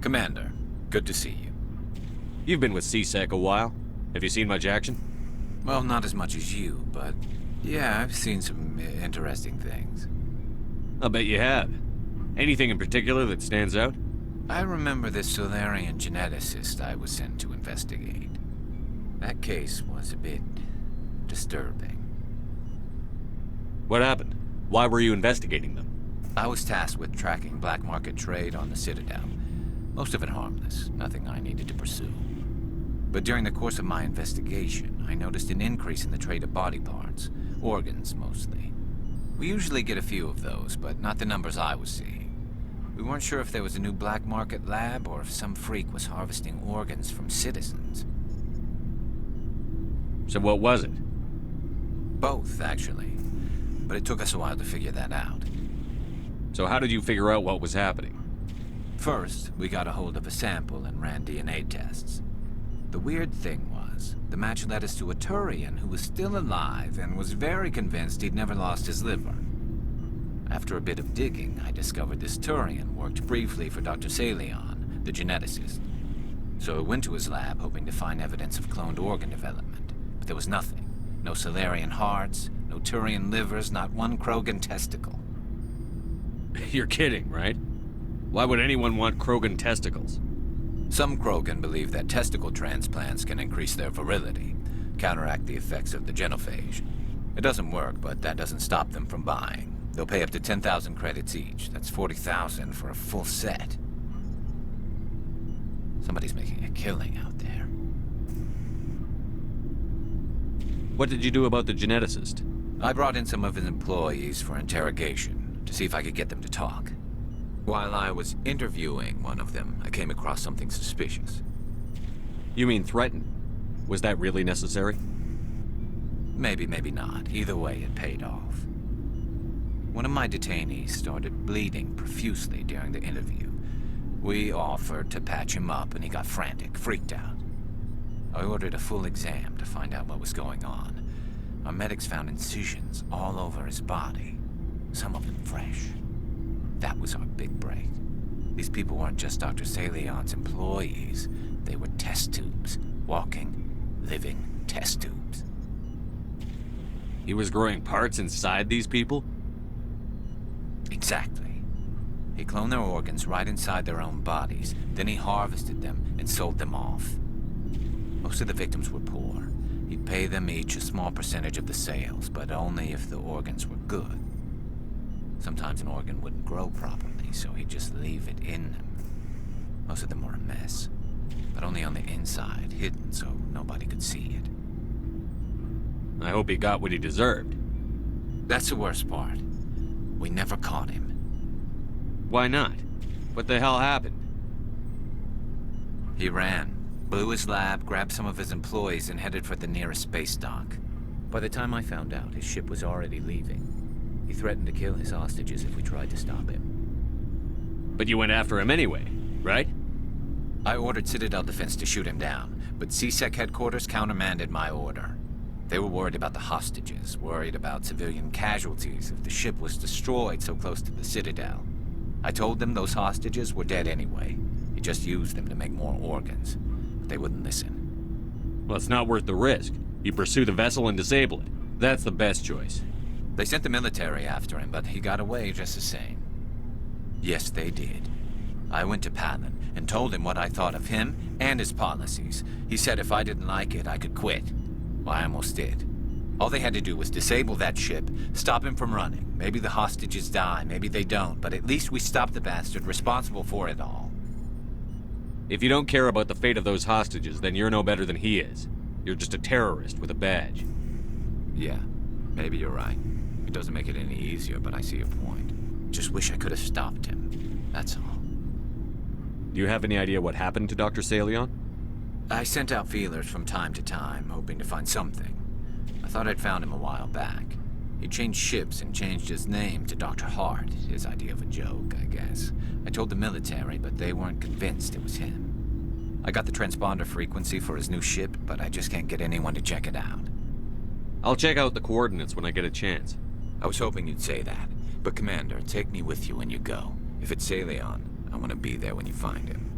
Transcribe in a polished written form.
Commander, good to see you. You've been with C-Sec a while. Have you seen much action? Well, not as much as you, but yeah, I've seen some interesting things. I'll bet you have. Anything in particular that stands out? I remember this Saleon geneticist I was sent to investigate. That case was a bit disturbing. What happened? Why were you investigating them? I was tasked with tracking black market trade on the Citadel. Most of it harmless, nothing I needed to pursue. But during the course of my investigation, I noticed an increase in the trade of body parts, organs mostly. We usually get a few of those, but not the numbers I was seeing. We weren't sure if there was a new black market lab or if some freak was harvesting organs from citizens. So what was it? Both, actually. But it took us a while to figure that out. So how did you figure out what was happening? First, we got a hold of a sample and ran DNA tests. The weird thing was, the match led us to a Turian who was still alive and was very convinced he'd never lost his liver. After a bit of digging, I discovered this Turian worked briefly for Dr. Saleon, the geneticist. So I went to his lab hoping to find evidence of cloned organ development, but there was nothing. No Salarian hearts, no Turian livers, not one Krogan testicle. You're kidding, right? Why would anyone want Krogan testicles? Some Krogan believe that testicle transplants can increase their virility, counteract the effects of the genophage. It doesn't work, but that doesn't stop them from buying. They'll pay up to 10,000 credits each. That's 40,000 for a full set. Somebody's making a killing out there. What did you do about the geneticist? I brought in some of his employees for interrogation, to see if I could get them to talk. While I was interviewing one of them, I came across something suspicious. You mean threaten? Was that really necessary? Maybe, maybe not. Either way, it paid off. One of my detainees started bleeding profusely during the interview. We offered to patch him up, and he got frantic, freaked out. I ordered a full exam to find out what was going on. Our medics found incisions all over his body, some of them fresh. That was our big break. These people weren't just Dr. Saleon's employees. They were test tubes. Walking, living test tubes. He was growing parts inside these people? Exactly. He cloned their organs right inside their own bodies. Then he harvested them and sold them off. Most of the victims were poor. He'd pay them each a small percentage of the sales, but only if the organs were good. Sometimes an organ wouldn't grow properly, so he'd just leave it in them. Most of them were a mess, but only on the inside, hidden so nobody could see it. I hope he got what he deserved. That's the worst part. We never caught him. Why not? What the hell happened? He ran, blew his lab, grabbed some of his employees, and headed for the nearest space dock. By the time I found out, his ship was already leaving. He threatened to kill his hostages if we tried to stop him. But you went after him anyway, right? I ordered Citadel Defense to shoot him down, but C-Sec headquarters countermanded my order. They were worried about the hostages, worried about civilian casualties if the ship was destroyed so close to the Citadel. I told them those hostages were dead anyway. He just used them to make more organs. But they wouldn't listen. Well, it's not worth the risk. You pursue the vessel and disable it. That's the best choice. They sent the military after him, but he got away just the same. Yes, they did. I went to Palin and told him what I thought of him and his policies. He said if I didn't like it, I could quit. Well, I almost did. All they had to do was disable that ship, stop him from running. Maybe the hostages die, maybe they don't, but at least we stopped the bastard responsible for it all. If you don't care about the fate of those hostages, then you're no better than he is. You're just a terrorist with a badge. Yeah, maybe you're right. It doesn't make it any easier, but I see your point. Just wish I could have stopped him. That's all. Do you have any idea what happened to Dr. Saleon? I sent out feelers from time to time, hoping to find something. I thought I'd found him a while back. He changed ships and changed his name to Dr. Hart, his idea of a joke, I guess. I told the military, but they weren't convinced it was him. I got the transponder frequency for his new ship, but I just can't get anyone to check it out. I'll check out the coordinates when I get a chance. I was hoping you'd say that. But Commander, take me with you when you go. If it's Saleon, I want to be there when you find him.